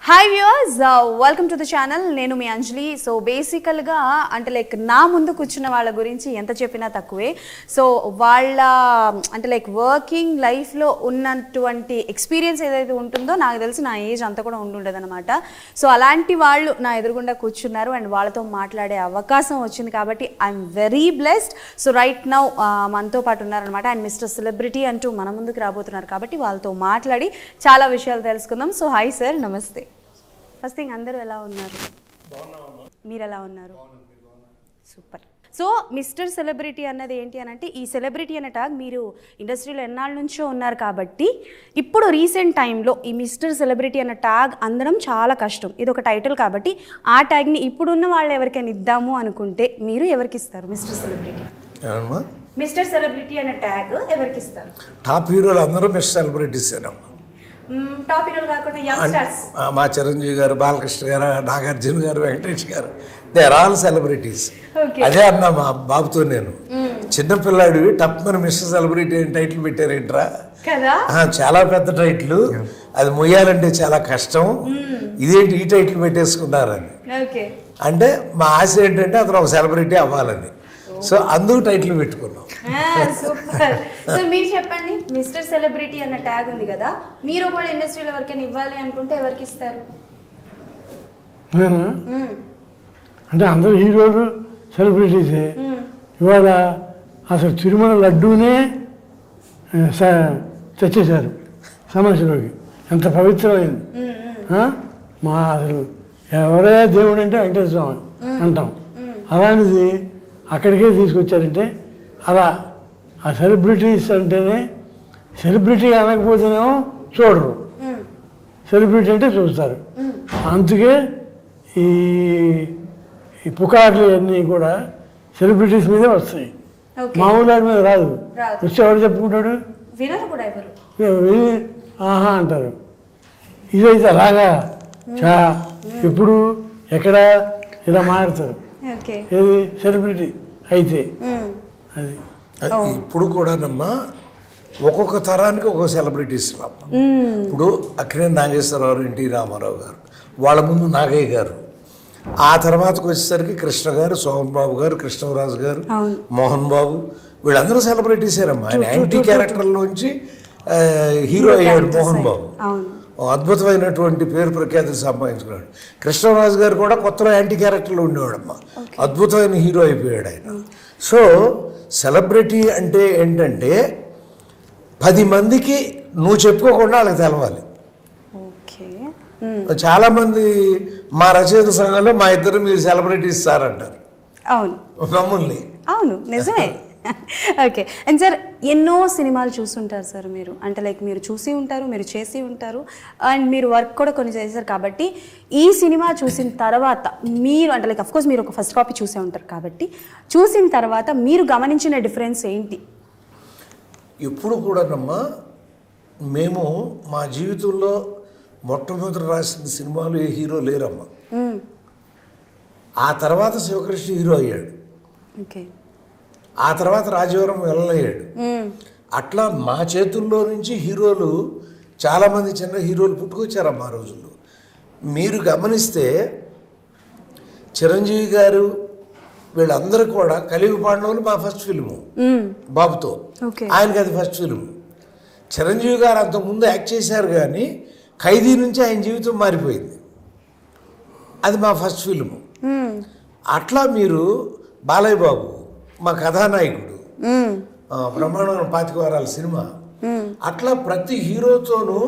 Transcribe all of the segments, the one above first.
Hi viewers, welcome to the channel. నేను మీ అంజలి. So బేసికల్గా అంటే లైక్ నా ముందు కూర్చున్న వాళ్ళ గురించి ఎంత చెప్పినా తక్కువే. సో వాళ్ళ అంటే లైక్ వర్కింగ్ లైఫ్లో ఉన్నటువంటి ఎక్స్పీరియన్స్ ఏదైతే ఉంటుందో నాకు తెలిసి నా ఏజ్ అంతా కూడా ఉండుండదు అనమాట. సో అలాంటి వాళ్ళు నా ఎదురుగుండా కూర్చున్నారు అండ్ వాళ్ళతో మాట్లాడే అవకాశం వచ్చింది కాబట్టి I'm very blessed. So right now మనతో పాటు ఉన్నారనమాట. అండ్ మిస్టర్ సెలబ్రిటీ అంటూ మన ముందుకు రాబోతున్నారు కాబట్టి వాళ్ళతో మాట్లాడి చాలా విషయాలు తెలుసుకుందాం. సో హాయ్ సార్, నమస్తే. ఫస్ట్ థింగ్, అందరూ ఎలా ఉన్నారు? మీరు ఎలా ఉన్నారు? సూపర్. సో మిస్టర్ సెలబ్రిటీ అన్నది ఏంటి అని అంటే, ఈ సెలబ్రిటీ అనే ట్యాగ్ మీరు ఇండస్ట్రీలో ఎన్నాళ్ళ నుంచో ఉన్నారు కాబట్టి ఇప్పుడు రీసెంట్ టైంలో ఈ మిస్టర్ సెలబ్రిటీ అన్న ట్యాగ్ అందడం చాలా కష్టం. ఇది ఒక టైటిల్ కాబట్టి ఆ ట్యాగ్ని ఇప్పుడున్న వాళ్ళు ఎవరికైనా ఇద్దాము అనుకుంటే మీరు ఎవరికి ఇస్తారు? మిస్టర్ సెలబ్రిటీ, మిస్టర్ సెలబ్రిటీ అనే ట్యాగ్ ఎవరికి ఇస్తారు? టాప్ హీరోలు అందరూ మిస్టర్ సెలబ్రిటీస్. టాప్ హీరోలు కాకుండా యంగ్స్టర్స్, మా చిరంజీవి గారు, బాలకృష్ణ గారు, నాగార్జున గారు, వెంకటేష్ గారు, దే ఆర్ ఆల్ సెలబ్రిటీస్. అదే అన్నా మా బాబుతో నేను, చిన్నపిల్లాడు టప్ మన మిస్టర్ సెలబ్రిటీ అని టైటిల్ పెట్టారేంట్రా? చాలా పెద్ద టైటిల్, అది మొయ్యాలంటే చాలా కష్టం, ఇదేంటి ఈ టైటిల్ పెట్టేసుకున్నారని. అంటే మా ఆశ ఏంటంటే అతను ఒక సెలబ్రిటీ అవ్వాలని. సో అందుకు టైటిల్ పెట్టుకున్నాం. సూపర్. సో మీరు చెప్పండి, మిస్టర్ సెలబ్రిటీ అన్న ట్యాగ్ ఉంది కదా, మీరు కూడా ఇండస్ట్రీలో ఎవరికైనా ఇవ్వాలి అనుకుంటే ఎవరికి ఇస్తారు? అంటే అందరు హీరోలు సెలబ్రిటీసే. ఇవాళ అసలు తిరుమల లడ్డూనే తెచ్చేశారు సమస్యలోకి. ఎంత పవిత్రమైంది. మా అసలు ఎవరే దేవుడు అంటే వెంకటేశ్వర స్వామి అంటాం. అలాంటిది అక్కడికే తీసుకొచ్చారంటే అలా ఆ సెలబ్రిటీస్ అంటేనే, సెలబ్రిటీ అనకపోతేనేమో చూడరు, సెలబ్రిటీ అంటే చూస్తారు. అందుకే ఈ పుకార్లు అన్నీ కూడా సెలబ్రిటీస్ మీదే వస్తాయి, మామూలు వాడి మీద రాదు. వచ్చి ఎవరు చెప్పుకుంటాడు? ఆహా అంటారు. ఇదైతే అలాగా ఎప్పుడు ఎక్కడ ఇలా మారుతారు. ఏది సెలబ్రిటీ అయితే అది ఇప్పుడు కూడానమ్మా ఒక్కొక్క తరానికి ఒక్కొక్క సెలబ్రిటీస్. ఇప్పుడు అక్కినేని నాగేశ్వరరావు, ఎన్టీ రామారావు గారు, వాళ్ళ ముందు నాగయ్య గారు, ఆ తర్వాతకు వచ్చేసరికి కృష్ణ గారు, సోమన్ బాబు గారు, కృష్ణరాజు గారు, మోహన్ బాబు, వీళ్ళందరూ సెలబ్రిటీసేనమ్మా. ఆయన యాంటీ క్యారెక్టర్లోంచి హీరో అయ్యాడు మోహన్ బాబు, అద్భుతమైనటువంటి పేరు ప్రఖ్యాతులు సంపాదించుకున్నాడు. కృష్ణరాజు గారు కూడా కొత్తలో యాంటీ క్యారెక్టర్లో ఉండేవాడమ్మా, అద్భుతమైన హీరో అయిపోయాడు ఆయన. సో సెలబ్రిటీ అంటే ఏంటంటే 10 మందికి నువ్వు చెప్పుకోకుండా వాళ్ళకి తెలవాలి. చాలామంది మా రచయిత సంఘంలో మా ఇద్దరు మీరు సెలబ్రిటీస్ సార్ అంటారు. అవును, మమ్మల్ని. అవును, నిజమే. ఓకే. అండ్ సార్, ఎన్నో సినిమాలు చూస్తుంటారు సార్ మీరు. అంటే లైక్ మీరు చూసి ఉంటారు, మీరు చేసి ఉంటారు, అండ్ మీరు వర్క్ కూడా కొన్ని చేశారు కాబట్టి ఈ సినిమా చూసిన తర్వాత మీరు అంటే లైక్ అఫ్కోర్స్ మీరు ఒక ఫస్ట్ కాపీ చూసే ఉంటారు కాబట్టి చూసిన తర్వాత మీరు గమనించిన డిఫరెన్స్ ఏంటి? ఎప్పుడు కూడానమ్మా మేము మా జీవితంలో మొట్టమొదటి రాసిన సినిమాలు ఏ హీరో లేరమ్మా. ఆ తర్వాత శివకృష్ణ హీరో అయ్యాడు, ఆ తర్వాత రాజవరం వెళ్ళయ్యాడు. అట్లా మా చేతుల్లో నుంచి హీరోలు చాలామంది చిన్న హీరోలు పుట్టుకొచ్చారమ్మా ఆ రోజుల్లో. మీరు గమనిస్తే చిరంజీవి గారు వీళ్ళందరూ కూడా కలియుగ పాండవులు మా ఫస్ట్ ఫిల్ము బాబుతో, ఆయనకి అది ఫస్ట్ ఫిల్మ్. చిరంజీవి గారు అంతకుముందు యాక్ట్ చేశారు కానీ ఖైదీ నుంచి ఆయన జీవితం మారిపోయింది, అది మా ఫస్ట్ ఫిల్ము. అట్లా మీరు బాలయ్య బాబు మా కథానాయకుడు, బ్రహ్మాండమైన 25 వారాల సినిమా. అట్లా ప్రతి హీరోతోనూ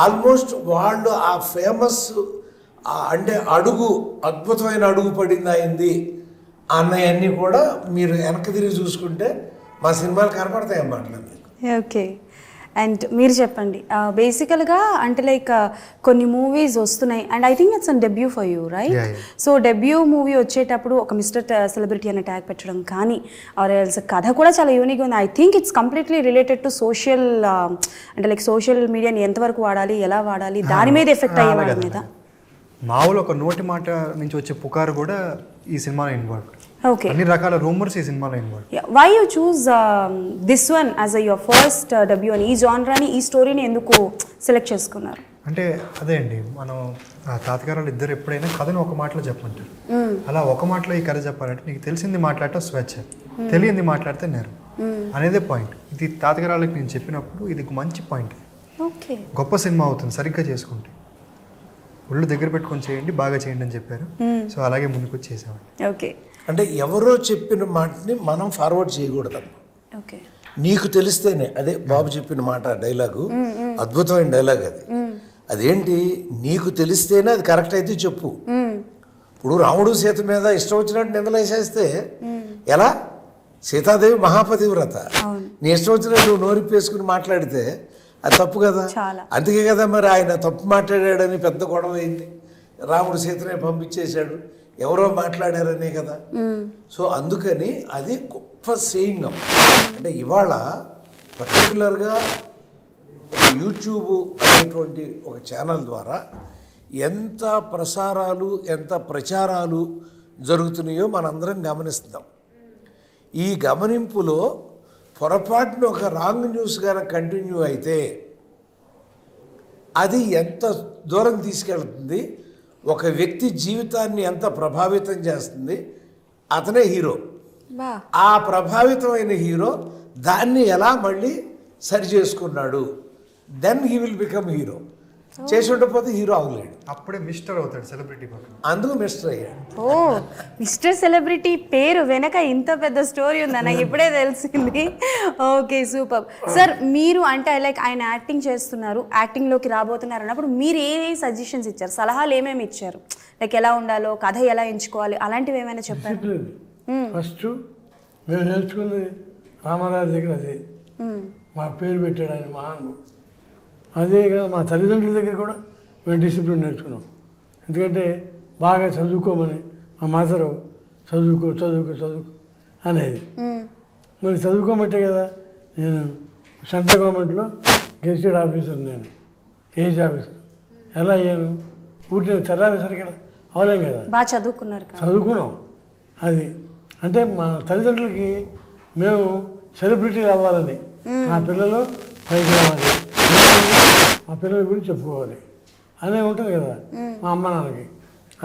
ఆల్మోస్ట్ వాళ్ళు ఆ ఫేమస్ అంటే అడుగు, అద్భుతమైన అడుగు పడింది అయింది అన్నవన్నీ కూడా మీరు వెనక్కి తిరిగి చూసుకుంటే మా సినిమాలు కనపడతాయి అన్నమాట. ఓకే. అండ్ మీరు చెప్పండి, బేసికల్గా అంటే లైక్ కొన్ని మూవీస్ వస్తున్నాయి and I think it's an debut for you, right? So debut movie వచ్చేటప్పుడు ఒక మిస్టర్ సెలబ్రిటీ అనే ట్యాగ్ పెట్టడం కానీ ఆర్ ఎల్స్ కథ కూడా చాలా యూనిక్గా ఉంది. I think it's completely related to social, అంటే లైక్ సోషల్ మీడియాని ఎంతవరకు వాడాలి, ఎలా వాడాలి, దాని మీద ఎఫెక్ట్ అయ్యే వాళ్ళ మీద. మామూలు ఒక నోటి మాట నుంచి వచ్చే పుకారు కూడా ఈ సినిమాలో ఇన్వాల్వ్. Okay. అన్ని రకాల రూమర్స్ ఈ సినిమాలో involve. Why you choose this one as your first debut అని, ఈ జానరాని, ఈ స్టోరీని ఎందుకు సెలెక్ట్ చేసుకున్నారు? అంటే అదే అండి, మనం ఆ తాతగారు ఇద్దరు ఎప్పుడైనా కథను ఒక మాటలో చెప్పమంటారు. అలా ఒక మాటలో ఈ కథ చెప్పాలంటే నీకు తెలిసింది మాట్లాడటం స్వేచ్ఛ, తెలియంది మాట్లాడితే నేరం అనేదే పాయింట్. ఇది తాతగారాలకు నేను చెప్పినప్పుడు ఇది మంచి పాయింట్. ఓకే, గొప్ప సినిమా అవుతుంది సరిగ్గా చేసుకుంటే. ఒళ్ళు దగ్గర పెట్టుకొని చేయండి, బాగా చేయండి అని చెప్పారు. సో అలాగే ముందుకు వచ్చి చేసామండి. ఓకే, అంటే ఎవరో చెప్పిన మాటని మనం ఫార్వర్డ్ చేయకూడదమ్మా. ఓకే. నీకు తెలిస్తేనే, అదే బాబు చెప్పిన మాట డైలాగు, అద్భుతమైన డైలాగ్ అది. అదేంటి, నీకు తెలిస్తేనే అది కరెక్ట్ అయితే చెప్పు. ఇప్పుడు రాముడు సీత మీద ఇష్టం వచ్చినట్టు నిందలేసేస్తే ఎలా? సీతాదేవి మహాపతివ్రత, నీ ఇష్టం వచ్చినట్టు నువ్వు నోరిప్పేసుకుని మాట్లాడితే అది తప్పు కదా. అందుకే కదా మరి ఆయన తప్పు మాట్లాడాడని పెద్ద గొడవ అయింది. రాముడు సీతనే పంపించేశాడు, ఎవరో మాట్లాడారనే కదా. సో అందుకని అది గొప్ప సేయింగ్. అంటే ఇవాళ పర్టికులర్గా యూట్యూబ్ అనేటువంటి ఒక ఛానల్ ద్వారా ఎంత ప్రసారాలు ఎంత ప్రచారాలు జరుగుతున్నాయో మనందరం గమనిస్తున్నాం. ఈ గమనింపులో పొరపాటున ఒక రాంగ్ న్యూస్ కనుక కంటిన్యూ అయితే అది ఎంత దూరం తీసుకెళ్తుంది, ఒక వ్యక్తి జీవితాన్ని ఎంత ప్రభావితం చేస్తుంది. అతనే హీరో. ఆ ప్రభావితమైన హీరో దాన్ని ఎలా మళ్ళీ సరి చేసుకున్నాడు, then he will become hero. చేసి ఉండకపోతే హీరో అవ్వలేడు, అప్పుడే మిస్టర్ అవుతాడు సెలబ్రిటీ పక్కన. అందుకు మిస్టర్ అయ్యాడు. ఓ, మిస్టర్ సెలబ్రిటీ పేరు వెనక ఇంత పెద్ద స్టోరీ ఉందా, నాకు ఇప్పుడే తెలిసింది. Okay, super. సార్, మీరు అంటే లైక్ ఆయన యాక్టింగ్ చేస్తున్నారు, యాక్టింగ్లోకి రాబోతున్నారు అన్నప్పుడు మీరు ఏ సజెషన్స్ ఇచ్చారు, సలహాలు ఏమేమి ఇచ్చారు? లైక్ ఎలా ఉండాలో, కథ ఎలా ఎంచుకోవాలి, అలాంటివి ఏమైనా చెప్పారు? ఫస్ట్ మేము నేర్చుకున్నది రామారాజు దగ్గర అదే. మా పేరు పెట్టాడు ఆయన మహాను. అదే కదా మా తల్లిదండ్రుల దగ్గర కూడా మేము డిసిప్లిన్ నేర్చుకున్నాం. ఎందుకంటే బాగా చదువుకోమని మా మాతరు చదువుకో చదువుకో చదువుకో అనేది. మరి చదువుకోమంటే కదా, నేను సెంట్రల్ గవర్నమెంట్లో గెజిటెడ్ ఆఫీసర్, నేను ఏజ్ ఆఫీసర్. ఎలా అయ్యాను? ఊరికి తెల్లారేసరికి కదా అవలేం కదా. బాగా చదువుకున్నారు, చదువుకున్నాం. అది అంటే మా తల్లిదండ్రులకి మేము సెలబ్రిటీలు అవ్వాలని, మా పిల్లలు పైకి రావాలి, మా పిల్లల గురించి చెప్పుకోవాలి అనే ఉంటుంది కదా మా అమ్మ నాన్నకి.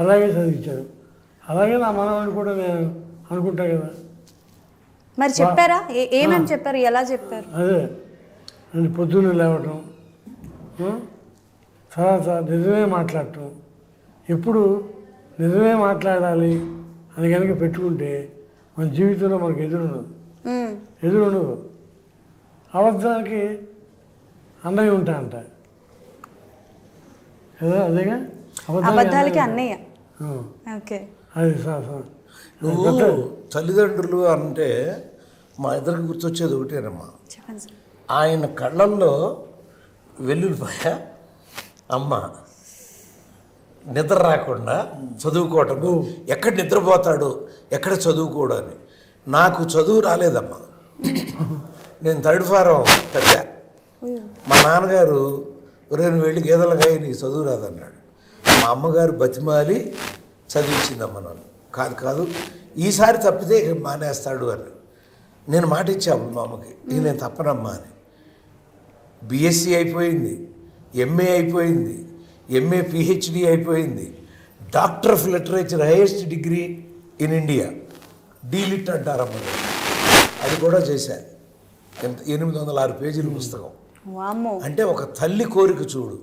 అలాగే చదివించారు. అలాగే నా మనవాడిని కూడా నేను అనుకుంటా కదా. మరి చెప్పారా? ఏమేమి చెప్పారు, ఎలా చెప్పారు? అదే నేను పొద్దున్నే లేవటం, తర్వాత నిజమే మాట్లాడటం. ఎప్పుడు నిజమే మాట్లాడాలి అని కనుక పెట్టుకుంటే మన జీవితంలో మనకు ఎదురుండదు. అబద్ధానికి అన్నయ్య ఉంటా అంట కదా, అదేగా అబద్ధాలకి అన్నయ్య. ఓకే, అది నువ్వు తల్లిదండ్రులు అంటే మా ఇద్దరికి గుర్తొచ్చేది ఒకటేనమ్మా. చెప్పండి సార్. ఆయన కళ్ళల్లో వెల్లుల్లిపాయ, అమ్మ నిద్ర రాకుండా చదువుకోవటము, ఎక్కడ నిద్రపోతాడు ఎక్కడ చదువుకోడు అని. నాకు చదువు రాలేదమ్మా, నేను థర్డ్ ఫారం పెద్ద. మా నాన్నగారు నువ్వు వెళ్ళి గేదెలుగా నీకు చదువు రాదన్నాడు. మా అమ్మగారు బతిమాలి చదివించిందమ్మ నన్ను. కాదు ఈసారి తప్పితే ఇక మానేస్తాడు అని నేను మాట ఇచ్చాను మా అమ్మకి. ఇక నేను తప్పనమ్మా అని. బిఎస్సి అయిపోయింది, ఎంఏ అయిపోయింది, ఎంఏ పిహెచ్డి అయిపోయింది, doctor of literature highest degree in India, DLitt అంటారమ్మ, అది కూడా చేశాను. 806 పేజీల పుస్తకం. అంటే ఒక తల్లి కోరిక చూడు.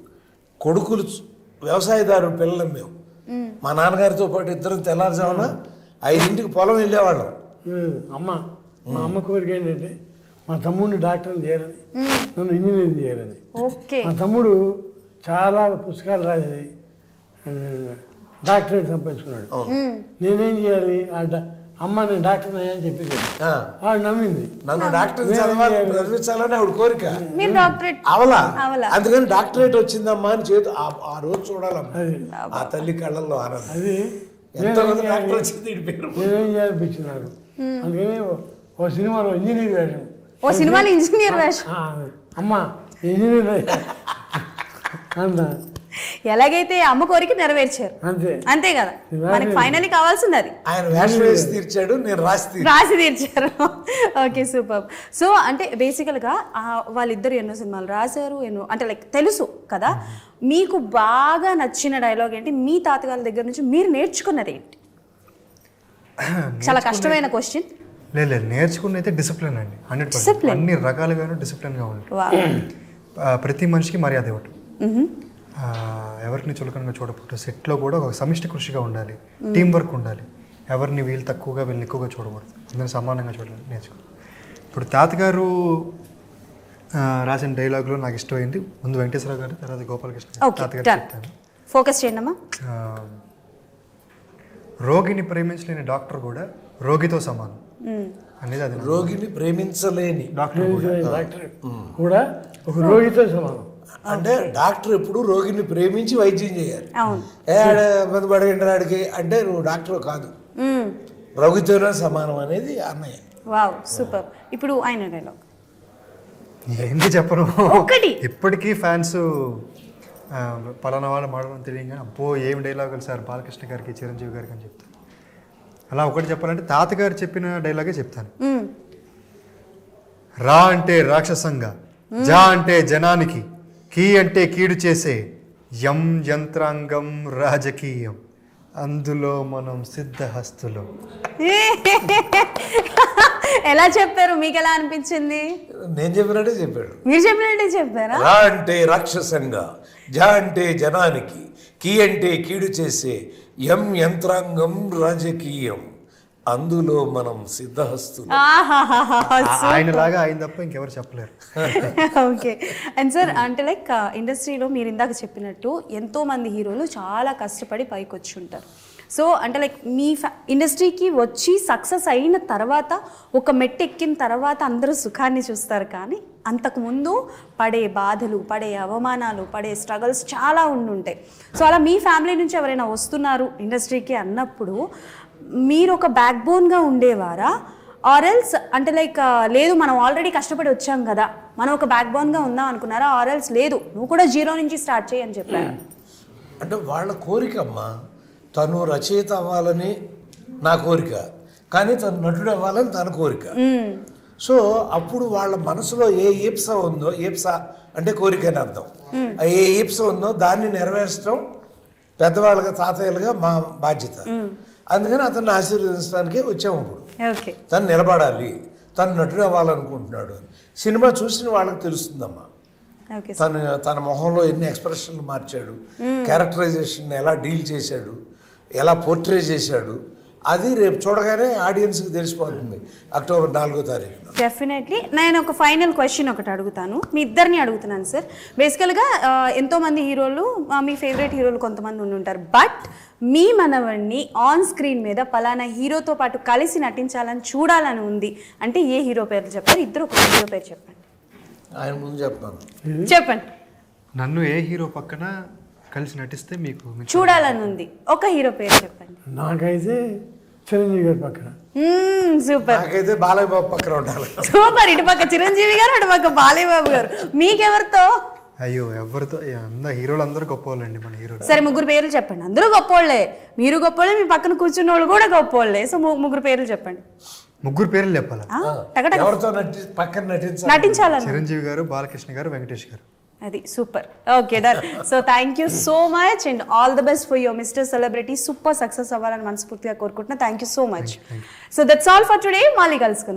కొడుకులు వ్యవసాయదారు పిల్లలం మేము. మా నాన్నగారితో పాటు ఇద్దరం తెల్లారుజామున 5ంటికి పొలం వెళ్ళేవాళ్ళం. మా అమ్మ కోరిక ఏంటంటే మా తమ్ముడిని డాక్టర్ని చేయాలని, నన్ను ఇంజనీరింగ్ చేయాలని. మా తమ్ముడు చాలా పుస్తకాలు రాసేది, డాక్టరేట్ సంపాదించుకున్నాడు. నేనేం చేయాలి, అమ్మ నేను డాక్టర్ అని చెప్పింది. ఆవిడ నమ్మింది. నన్ను డాక్టర్ చదివించాలని ఆవిడ కోరిక. అవలా, అందుకని డాక్టరేట్ వచ్చిందమ్మా అని చేతు ఆ రోజు చూడాలమ్మా ఆ తల్లి కళ్ళల్లో ఆనందం. అది ఎంతమంది డాక్టర్ వచ్చింది నేనేం చేయాలనిపించింది నాకు. అందుకని ఓ సినిమాలో ఇంజనీర్ వేషం, అమ్మ ఇంజనీర్ అంత ఎలాగైతే అమ్మ కోరిక నెరవేర్చారు అంతే. అంతే కదా, మనకి ఫైనల్లీ కావాల్సింది అది. ఆయన వేషం వేసి తీర్చాడు, నేను రాసి తీర్చారు. Okay, super. సో అంటే బేసికల్గా వాళ్ళిద్దరు ఎన్నో సినిమాలు రాశారు, ఎన్నో అంటే లైక్ తెలుసు కదా. మీకు బాగా నచ్చిన డైలాగ్ ఏంటి? మీ తాతగారి దగ్గర నుంచి మీరు నేర్చుకున్నది ఏంటి? చాలా కష్టమైన క్వశ్చన్. లేదు, నేర్చుకున్న అయితే డిసిప్లిన్ అండి, 100%. అన్ని రకాలుగాను డిసిప్లిన్గా ఉంటాయి. ప్రతి మనిషికి మర్యాద ఇవ్వటం, ఎవరిని చులకనగా చూడకూడదు. సెట్లో కూడా ఒక సమిష్టి కృషిగా ఉండాలి, టీం వర్క్ ఉండాలి. ఎవరిని వీళ్ళు తక్కువగా వీళ్ళని ఎక్కువగా చూడకూడదు, అందరిని సమానంగా చూడాలి, నేర్చుకో. ఇప్పుడు తాతగారు రాసిన డైలాగులో నాకు ఇష్టమైంది ముందు వెంకటేశ్వరరావు గారు, తర్వాత గోపాలకృష్ణ గారు. తాతగారు చెప్తాను, ఫోకస్ చేయండి అమ్మా. రోగిని ప్రేమించలేని డాక్టర్ కూడా రోగితో సమానం అనేది. అది రోగిని ప్రేమించలేని డాక్టర్ కూడా ఒక రోగితో సమానం. అంటే డాక్టర్ ఎప్పుడు రోగిని ప్రేమించి వైద్యం చేయాలి. మందు పడగంటాడికి అంటే నువ్వు డాక్టర్ కాదు, రోగితోనే సమానం అనేది అన్నయ్య. Wow, super. ఇప్పుడు ఆయన డైలాగ్ ఏంటి చెప్పను, ఒకటి ఇప్పటికీ ఫ్యాన్స్ పలానా వాళ్ళు మాడడం తెలియగా అబ్బో ఏం డైలాగులు సార్ బాలకృష్ణ గారికి, చిరంజీవి గారికి అని చెప్తాను. అలా ఒకటి చెప్పాలంటే తాతగారు చెప్పిన డైలాగే చెప్తాను. రా అంటే రాక్షసంగా, జా అంటే జనానికి, కీ అంటే కీడు చేసే, యం యంత్రాంగం రాజకీయం, అందులో మనం సిద్ధహస్తులు. ఎలా చెప్పారు? మీకు ఎలా అనిపించింది? నేను చెప్పినట్టే చెప్పాడు. మీరు చెప్పినట్టే చెప్పారా? రా అంటే రాక్షసంగా, జా అంటే జనానికి, కీ అంటే కీడు చేసే, యం యంత్రాంగం రాజకీయం, అందులో మనం సిద్ధహస్తులు. ఆయనలాగా ఆయన తప్ప ఇంకెవరు చెప్పలేరు. ఓకే. అండ్ సార్ అంటే లైక్ ఇండస్ట్రీలో మీరు ఇందాక చెప్పినట్టు ఎంతో మంది హీరోలు చాలా కష్టపడి పైకి వచ్చి ఉంటారు. సో అంటే లైక్ మీ ఇండస్ట్రీకి వచ్చి సక్సెస్ అయిన తర్వాత, ఒక మెట్టు ఎక్కిన తర్వాత అందరూ సుఖాన్ని చూస్తారు, కానీ అంతకుముందు పడే బాధలు, పడే అవమానాలు, పడే స్ట్రగల్స్ చాలా ఉండుంటాయి. సో అలా మీ ఫ్యామిలీ నుంచి ఎవరైనా వస్తున్నారు ఇండస్ట్రీకి అన్నప్పుడు మీరు ఒక బ్యాక్ బోన్గా ఉండేవారా? ఆర్ఎల్స్ అంటే లైక్ లేదు మనం ఆల్రెడీ కష్టపడి వచ్చాం కదా, మనం ఒక బ్యాక్ బోన్గా ఉందాం అనుకున్నారా? ఆర్ఎల్స్ లేదు నువ్వు కూడా జీరో నుంచి స్టార్ట్ చేయి అని చెప్పారు? అంటే వాళ్ళ కోరికమ్మా, తను రచయిత అవ్వాలని నా కోరిక, కానీ తను నటుడు అవ్వాలని తన కోరిక. సో అప్పుడు వాళ్ళ మనసులో ఏ ఈప్స ఉందో, ఈప్స అంటే కోరిక అని అర్థం, ఏ ఈప్స ఉందో దాన్ని నెరవేర్చడం పెద్దవాళ్ళుగా, తాతయ్యలుగా మా బాధ్యత. అందుకని అతన్ని ఆశీర్వదించడానికి వచ్చాము. ఇప్పుడు తను నిలబడాలి, తను నటుడు అవ్వాలనుకుంటున్నాడు. సినిమా చూసిన వాళ్ళకి తెలుస్తుందమ్మా, తన మొహంలో ఎన్ని ఎక్స్ప్రెషన్లు మార్చాడు, క్యారెక్టరైజేషన్ ఎలా డీల్ చేశాడు, ఎలా పోర్ట్రే చేశాడు, అది రేపు చూడగానే ఆడియన్స్కి తెలిసిపోతుంది అక్టోబర్ 4వ తారీఖున. డెఫినెట్లీ. నేను ఒక ఫైనల్ క్వశ్చన్ ఒకటి అడుగుతాను, మీ ఇద్దరిని అడుగుతున్నాను సార్. బేసికల్గా ఎంతోమంది హీరోలు, మీ ఫేవరెట్ హీరోలు కొంతమంది ఉండుంటారు, బట్ మీ మనవడిని ఆన్ స్క్రీన్ మీద పలానా హీరోతో పాటు కలిసి నటించాలని చూడాలని ఉంది అంటే ఏ హీరో పేరు చెప్పారు? ఇద్దరు ఒక హీరో పేరు చెప్పండి. ఆయన ముందు చెప్తాను, చెప్పండి. నన్ను ఏ హీరో పక్కన కలిసి నటిస్తే మీకు చూడాలని ఉంది, ఒక హీరో పేరు చెప్పండి. నాకైతే చిరంజీవి గారి పక్కన. సూపర్. నాకైతే బాలయ్య బాబు పక్కన ఉండాలి. సూపర్. ఇటు పక్క చిరంజీవి గారు, అటు పక్క బాలయ్య బాబు గారు. మీకెవరితో? అయ్యో ఎవరితో, హీరోలు అందరూ గొప్పవాళ్ళండి మన హీరోలు. సరే ముగ్గురు పేర్లు చెప్పండి. అందరూ గొప్పోళ్లే, మీరు గొప్పోళ్ళే, మీ పక్కన కూర్చున్న వాళ్ళు కూడా గొప్పోళ్లే. సో ముగ్గురు పేర్లు చెప్పండి. ముగ్గురు పేర్లు చెప్పాలా? ఎవరితో పక్కన నటించాలని? చిరంజీవి గారు, బాలకృష్ణ గారు, వెంకటేష్ గారు. అది super. Okay, done. So thank you so much and all the best for your mister celebrity. Super success అవ్వాలని మనస్ఫూర్తిగా కోరుకుంటున్నా. Thank you so much. So that's all for today. మళ్ళీ కలుసుకుందాం.